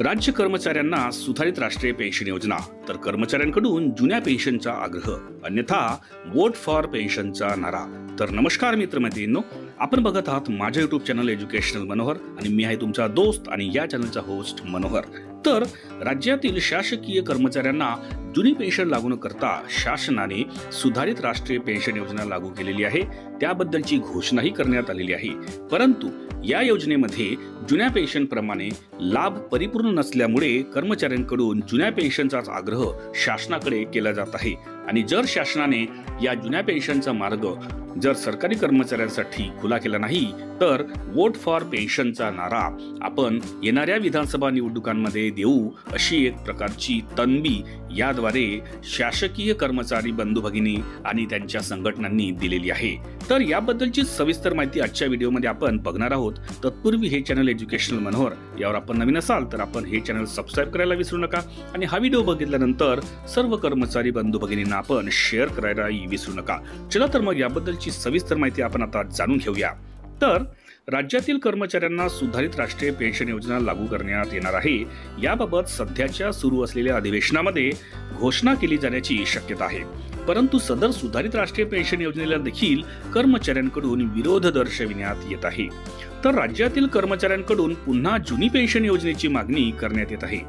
राज्य कर्मचाऱ्यांना सुधारित राष्ट्रीय पेन्शन योजना तर कर्मचाऱ्यांकडून जुन्या पेन्शनचा आग्रह, अन्यथा वोट फॉर पेन्शनचा नारा. तर नमस्कार मित्रमैत्रिणींनो, आपण बघत आहात माझ्या युट्यूब चॅनल एज्युकेशनल मनोहर आणि मी आहे तुमचा दोस्त आणि या चॅनलचा होस्ट मनोहर. तर राज्यातील शासकीय कर्मचाऱ्यांना जुनी पेन्शन लागू न करता शासनाने सुधारित राष्ट्रीय पेन्शन योजना लागू केलेली आहे. त्याबद्दलची घोषणाही करण्यात आलेली आहे. परंतु या योजनेमध्ये जुन्या पेन्शन प्रमाणे लाभ परिपूर्ण नसल्यामुळे कर्मचाऱ्यांकडून जुन्या पेन्शनचाच आग्रह शासनाकडे केला जात आहे. आणि जर शासनाने या जुन्या पेन्शनचा मार्ग जर सरकारी कर्मचाऱ्यांसाठी खुला केला नाही तर वोट फॉर पेन्शनचा नारा आपण येणाऱ्या विधानसभा निवडणुकांमध्ये देऊ, अशी एक प्रकारची तनबी याद्वारे शासकीय कर्मचारी बंधू भगिनी आणि त्यांच्या संघटनांनी दिलेली आहे. तर याबद्दलची सविस्तर माहिती आजच्या व्हिडिओमध्ये आपण बघणार आहोत. तत्पूर्वी हे चॅनल एज्युकेशनल मनोहर यावर आपण नवीन असाल तर आपण हे चॅनल सबस्क्राईब करायला विसरू नका आणि हा व्हिडिओ बघितल्यानंतर सर्व कर्मचारी बंधू भगिनींना आपण शेअर करायलाही विसरू नका. चला तर मग याबद्दलची सविस्तर माहिती आपण आता जाणून घेऊया. तर राज्यातील कर्मचाऱ्यांना सुधारित राष्ट्रीय पेन्शन योजना लागू करण्यात येणार आहे. याबाबत सध्याच्या सुरू असलेल्या अधिवेशनामध्ये घोषणा केली जाण्याची शक्यता आहे. परंतु सदर सुधारित राष्ट्रीय पेन्शन योजनेला देखील कर्मचाऱ्यांकडून विरोध दर्शविण्यात येत आहे. तर राज्यातील कर्मचाऱ्यांकडून पुन्हा जुनी पेन्शन योजनेची मागणी करण्यात येत आहे.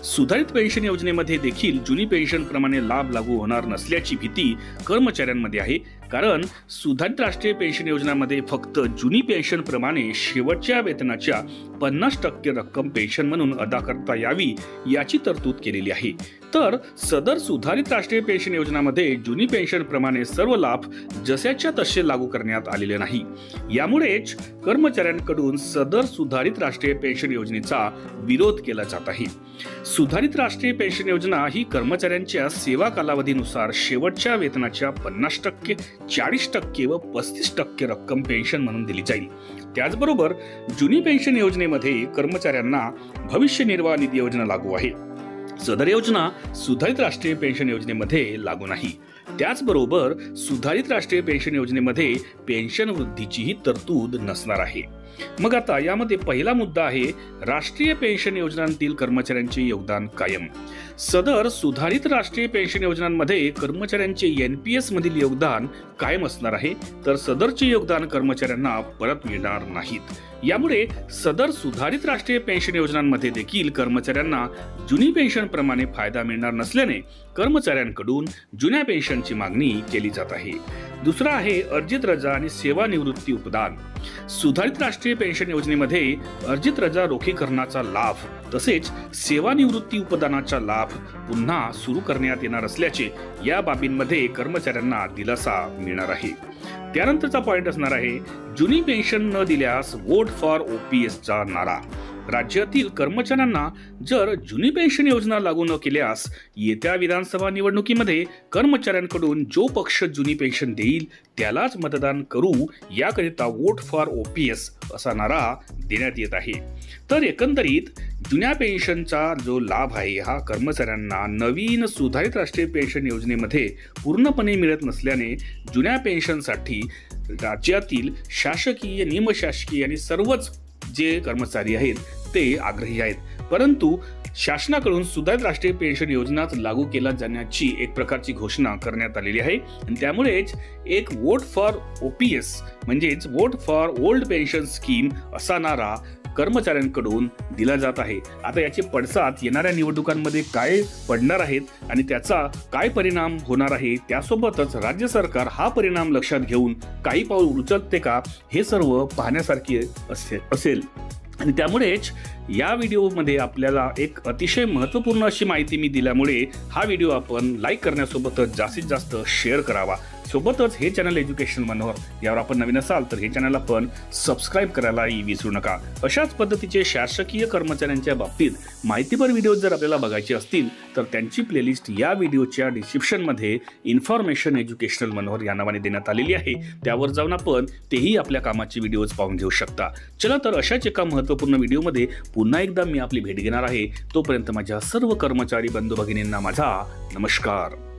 सुधारित पेन्शन योजनेमध्ये देखील जुनी पेन्शन प्रमाणे लाभ लागू होणार नसल्याची भीती कर्मचाऱ्यांमध्ये आहे. कारण सुधारित राष्ट्रीय पेन्शन योजनेमध्ये फक्त जुनी पेन्शन प्रमाणे शेवटच्या वेतनाच्या 50% रक्कम पेन्शन म्हणून अदा करता यावी याची तरतूद केलेली आहे. तर सदर सुधारित राष्ट्रीय पेन्शन योजनेमध्ये जुनी पेन्शन प्रमाणे सर्व लाभ जशाच्या तसे लागू करण्यात आलेले नाही. यामुळेच कर्मचाऱ्यांकडून सदर सुधारित राष्ट्रीय पेन्शन योजनेचा विरोध केला जात आहे. सुधारित राष्ट्रीय पेन्शन योजना ही कर्मचाऱ्यांच्या सेवा कालावधीनुसार शेवटच्या वेतनाच्या 50%, 40% व 35% रक्कम पेन्शन म्हणून दिली जाईल. त्याचबरोबर जुनी पेन्शन योजनेमध्ये कर्मचाऱ्यांना भविष्य निर्वाह निधी योजना लागू आहे. सदर योजना सुधारित राष्ट्रीय पेन्शन योजनेमध्ये लागू नाही. त्याचबरोबर सुधारित राष्ट्रीय पेन्शन योजनेमध्ये पेन्शन वृद्धीचीही तरतूद नसणार आहे. मग आता यामध्ये पहिला मुद्दा आहे राष्ट्रीय पेन्शन योजनांतील कर्मचाऱ्यांचे योगदान कायम. सदर सुधारित राष्ट्रीय पेन्शन योजनांमध्ये कर्मचाऱ्यांचे NPS मधील योगदान कायम असणार आहे. तर सदरचे योगदान कर्मचाऱ्यांना परत मिळणार नाहीत. यामुळे सदर सुधारित राष्ट्रीय पेन्शन योजनांमध्ये देखील कर्मचाऱ्यांना जुनी पेन्शन प्रमाणे फायदा मिळणार नसल्याने कर्मचाऱ्यांकडून जुन्या पेन्शनची मागणी केली जात आहे. दुसरा आहे अर्जित रजा आणि सेवानिवृत्ती उपदान. सुधारित राष्ट्रीय पेन्शन योजनेमध्ये अर्जित रजा रोखीकरणाचा लाभ तसेच सेवानिवृत्ती उपदानाचा लाभ पुन्हा सुरू करण्यात येणार असल्याचे या बाबींमध्ये कर्मचाऱ्यांना दिलासा मिळणार आहे. त्यानंतरचा पॉइंट असणार आहे जुनी पेन्शन न दिल्यास वोट फॉर OPS चा नारा. राज्यातील कर्मचाऱ्यांना जर जुनी पेन्शन योजना लागू न केल्यास येत्या विधानसभा निवडणुकीमध्ये कर्मचाऱ्यांकडून जो पक्ष जुनी पेन्शन देईल त्यालाच मतदान करू याकरिता वोट फॉर OPS असा नारा देण्यात येत आहे. तर एकंदरीत जुन्या पेन्शनचा जो लाभ आहे हा कर्मचाऱ्यांना नवीन सुधारित राष्ट्रीय पेन्शन योजनेमध्ये पूर्णपणे मिळत नसल्याने जुन्या पेन्शनसाठी राज्यातील शासकीय, निमशासकीय आणि सर्वच जे कर्मचारी आहेत ते आग्रही आहेत. परंतु शासनाकडून सुधारित राष्ट्रीय पेन्शन योजनाच लागू केला जाण्याची एक प्रकारची घोषणा करण्यात आलेली आहे आणि त्यामुळेच एक वोट फॉर OPS म्हणजेच vote for old pension scheme असा नारा कर्मचाऱ्यांकडून दिला जात आहे. आता याचे पडसाद येणाऱ्या निवडणुकांमध्ये काय पडणार आहेत आणि त्याचा काय परिणाम होणार आहे, त्यासोबतच राज्य सरकार हा परिणाम लक्षात घेऊन काही पाऊल उचलते का, हे सर्व पाहण्यासारखे असेल. आणि त्यामुळेच या व्हिडिओमध्ये आपल्याला एक अतिशय महत्त्वपूर्ण अशी माहिती मी दिल्यामुळे हा व्हिडिओ आपण लाईक करण्यासोबतच जास्तीत जास्त शेअर करावा. सोबतच हे चॅनल एज्युकेशनल मनोहर यावर आपण नवीन असाल तर हे चॅनल आपण सबस्क्राईब करायलाही विसरू नका. अशाच पद्धतीचे शासकीय कर्मचाऱ्यांच्या बाबतीत माहितीपर व्हिडिओ जर आपल्याला बघायचे असतील तर त्यांची प्लेलिस्ट या व्हिडिओच्या डिस्क्रिप्शनमध्ये इन्फॉर्मेशन एज्युकेशनल मनोहर या नावाने देण्यात आलेली आहे. त्यावर जाऊन आपण तेही आपल्या कामाचे व्हिडिओज पाहून घेऊ शकता. चला तर अशाच एका महत्त्वपूर्ण व्हिडिओमध्ये पुन्हा एकदा मी आपली भेट घेणार आहे. तोपर्यंत माझ्या सर्व कर्मचारी बंधू भगिनींना माझा नमस्कार.